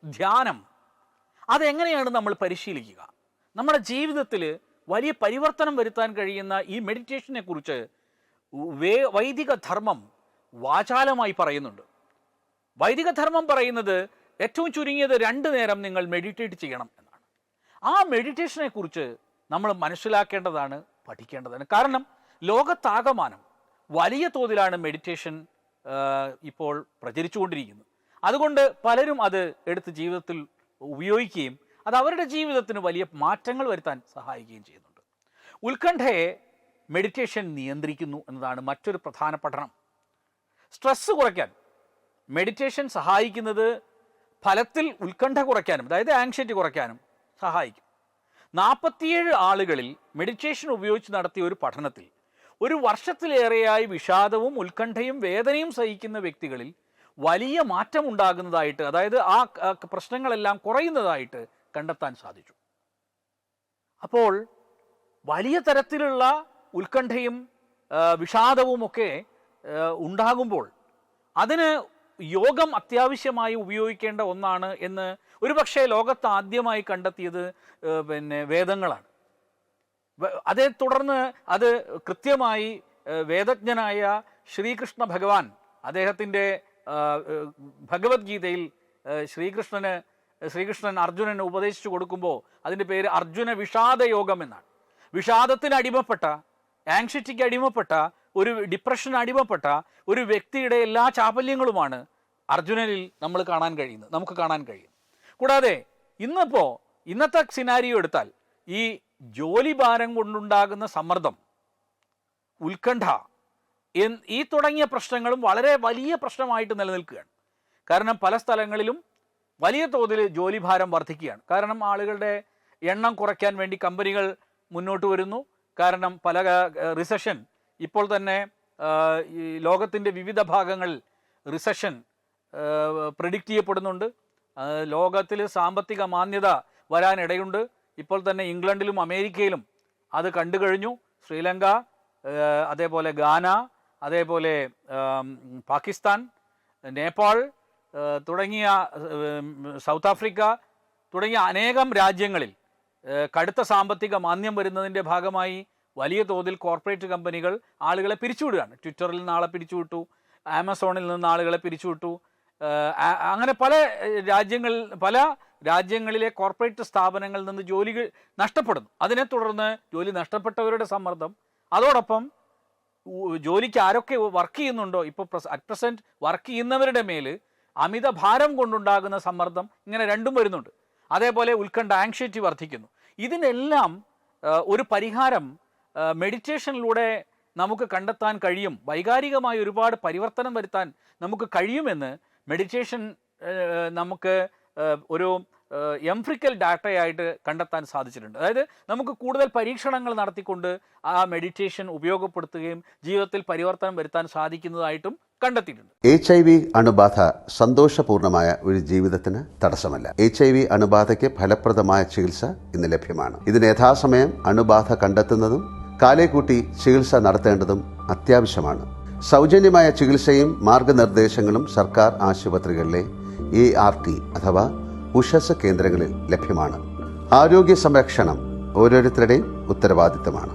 ധ്യാനം, അതെങ്ങനെയാണ് നമ്മൾ പരിശീലിക്കുക? നമ്മുടെ ജീവിതത്തിൽ വലിയ പരിവർത്തനം വരുത്താൻ കഴിയുന്ന ഈ മെഡിറ്റേഷനെ കുറിച്ച് വൈദിക ധർമ്മം വാചാലമായി പറയുന്നുണ്ട്. വൈദിക ധർമ്മം പറയുന്നത് ഏറ്റവും ചുരുങ്ങിയത് 2 നേരം നിങ്ങൾ മെഡിറ്റേറ്റ് ചെയ്യണം എന്നാണ്. ആ മെഡിറ്റേഷനെ കുറിച്ച് നമ്മൾ മനസ്സിലാക്കേണ്ടതാണ്, പഠിക്കേണ്ടതാണ്. കാരണം ലോകത്താകമാനം വലിയ തോതിലാണ് മെഡിറ്റേഷൻ ഇപ്പോൾ പ്രചരിച്ചുകൊണ്ടിരിക്കുന്നത്. അതുകൊണ്ട് പലരും അത് എടുത്ത് ജീവിതത്തിൽ ഉപയോഗിക്കുകയും അത് അവരുടെ ജീവിതത്തിന് വലിയ മാറ്റങ്ങൾ വരുത്താൻ സഹായിക്കുകയും ചെയ്യുന്നുണ്ട്. ഉത്കണ്ഠയെ മെഡിറ്റേഷൻ നിയന്ത്രിക്കുന്നു എന്നതാണ് മറ്റൊരു പ്രധാന പഠനം. സ്ട്രെസ്സ് കുറയ്ക്കാൻ മെഡിറ്റേഷൻ സഹായിക്കുന്നത് ഫലത്തിൽ ഉത്കണ്ഠ കുറയ്ക്കാനും, അതായത് ആങ്സൈറ്റി കുറയ്ക്കാനും സഹായിക്കും. 47 ആളുകളിൽ മെഡിറ്റേഷൻ ഉപയോഗിച്ച് നടത്തിയ ഒരു പഠനത്തിൽ 1 വർഷത്തിലേറെയായി വിഷാദവും ഉത്കണ്ഠയും വേദനയും സഹിക്കുന്ന വ്യക്തികളിൽ വലിയ മാറ്റം ഉണ്ടാകുന്നതായിട്ട്, അതായത് ആ പ്രശ്നങ്ങളെല്ലാം കുറയുന്നതായിട്ട് കണ്ടെത്താൻ സാധിച്ചു. അപ്പോൾ വലിയ തരത്തിലുള്ള ഉത്കണ്ഠയും വിഷാദവും ഒക്കെ ഉണ്ടാകുമ്പോൾ അതിന് യോഗം അത്യാവശ്യമായി ഉപയോഗിക്കേണ്ട ഒന്നാണ് എന്ന് ഒരുപക്ഷെ ലോകത്ത് ആദ്യമായി കണ്ടെത്തിയത് വേദങ്ങളാണ്. അതേ തുടർന്ന് അത് കൃത്യമായി വേദജ്ഞനായ ശ്രീകൃഷ്ണ ഭഗവാൻ അദ്ദേഹത്തിൻ്റെ ഭഗവത്ഗീതയിൽ ശ്രീകൃഷ്ണൻ അർജുനന് ഉപദേശിച്ചു കൊടുക്കുമ്പോൾ അതിൻ്റെ പേര് അർജുന വിഷാദ യോഗം എന്നാണ്. വിഷാദത്തിന് അടിമപ്പെട്ട, ആങ്സൈറ്റിക്ക് അടിമപ്പെട്ട, ഒരു ഡിപ്രഷന് അടിമപ്പെട്ട ഒരു വ്യക്തിയുടെ എല്ലാ ചാപല്യങ്ങളുമാണ് അർജുനനിൽ നമുക്ക് കാണാൻ കഴിയും. കൂടാതെ ഇന്നത്തെ സിനാരിയോ എടുത്താൽ ഈ ജോലി ഭാരം കൊണ്ടുണ്ടാകുന്ന സമ്മർദ്ദം, ഉത്കണ്ഠ ഈ തുടങ്ങിയ പ്രശ്നങ്ങളും വളരെ വലിയ പ്രശ്നമായിട്ട് നിലനിൽക്കുകയാണ്. കാരണം പല സ്ഥലങ്ങളിലും വലിയ തോതിൽ ജോലി ഭാരം വർദ്ധിക്കുകയാണ്. കാരണം ആളുകളുടെ എണ്ണം കുറയ്ക്കാൻ വേണ്ടി കമ്പനികൾ മുന്നോട്ട് വരുന്നു. കാരണം പല റിസഷൻ ഇപ്പോൾ തന്നെ ഈ ലോകത്തിൻ്റെ വിവിധ ഭാഗങ്ങളിൽ റിസഷൻ പ്രെഡിക്റ്റ് ചെയ്യപ്പെടുന്നുണ്ട്. ലോകത്തിൽ സാമ്പത്തിക മാന്ദ്യത വരാനിടയുണ്ട്. ഇപ്പോൾ തന്നെ ഇംഗ്ലണ്ടിലും അമേരിക്കയിലും അത് കണ്ടു കഴിഞ്ഞു. ശ്രീലങ്ക, അതേപോലെ ഗാന, അതേപോലെ പാകിസ്ഥാൻ, നേപ്പാൾ തുടങ്ങിയ സൗത്ത് ആഫ്രിക്ക തുടങ്ങിയ അനേകം രാജ്യങ്ങളിൽ കടുത്ത സാമ്പത്തിക മാന്ദ്യം വരുന്നതിൻ്റെ ഭാഗമായി വലിയ തോതിൽ കോർപ്പറേറ്റ് കമ്പനികൾ ആളുകളെ പിരിച്ചുവിടുകയാണ്. ട്വിറ്ററിൽ നിന്ന് ആളെ പിരിച്ചുവിട്ടു, ആമസോണിൽ നിന്ന് ആളുകളെ പിരിച്ചുവിട്ടു. അങ്ങനെ പല രാജ്യങ്ങളിലെ കോർപ്പറേറ്റ് സ്ഥാപനങ്ങളിൽ നിന്ന് ജോലികൾ നഷ്ടപ്പെടുന്നു. അതിനെ തുടർന്ന് ജോലി നഷ്ടപ്പെട്ടവരുടെ സമ്മർദ്ദം, അതോടൊപ്പം ജോലിക്ക് ആരൊക്കെ വർക്ക് ചെയ്യുന്നുണ്ടോ, ഇപ്പോൾ അറ്റ് പ്രസൻറ്റ് വർക്ക് ചെയ്യുന്നവരുടെ മേൽ അമിത ഭാരം കൊണ്ടുണ്ടാകുന്ന സമ്മർദ്ദം, ഇങ്ങനെ രണ്ടും വരുന്നുണ്ട്. അതേപോലെ ഉത്കണ്ഠ, ആങ്സൈറ്റി വർദ്ധിക്കുന്നു. ഇതിനെല്ലാം ഒരു പരിഹാരം മെഡിറ്റേഷനിലൂടെ നമുക്ക് കണ്ടെത്താൻ കഴിയും. വൈകാരികമായി ഒരുപാട് പരിവർത്തനം വരുത്താൻ നമുക്ക് കഴിയുമെന്ന് മെഡിറ്റേഷൻ നമുക്ക് ഒരു എംഫ്രിക്കൽ ഡാറ്റയായിട്ട് കണ്ടെത്താൻ സാധിച്ചിട്ടുണ്ട്. അതായത് നമുക്ക് കൂടുതൽ പരീക്ഷണങ്ങൾ നടത്തിക്കൊണ്ട് ആ മെഡിറ്റേഷൻ ഉപയോഗപ്പെടുത്തുകയും ജീവിതത്തിൽ പരിവർത്തനം വരുത്താൻ സാധിക്കുന്നതായിട്ടും കണ്ടെത്തിയിട്ടുണ്ട്. HIV അണുബാധ സന്തോഷപൂർണമായ ഒരു ജീവിതത്തിന് തടസ്സമല്ല. HIV അണുബാധയ്ക്ക് ഫലപ്രദമായ ചികിത്സ ഇന്ന് ലഭ്യമാണ്. ഇതിന് യഥാസമയം അണുബാധ കണ്ടെത്തുന്നതും കാലേക്കൂട്ടി ചികിത്സ നടത്തേണ്ടതും അത്യാവശ്യമാണ്. സൗജന്യമായ ചികിത്സയും മാർഗനിർദ്ദേശങ്ങളും സർക്കാർ ആശുപത്രികളിലെ ART അഥവാ ഉഷസ് കേന്ദ്രങ്ങളിൽ ലഭ്യമാണ്. ആരോഗ്യ സംരക്ഷണം ഓരോരുത്തരുടെയും ഉത്തരവാദിത്തമാണ്.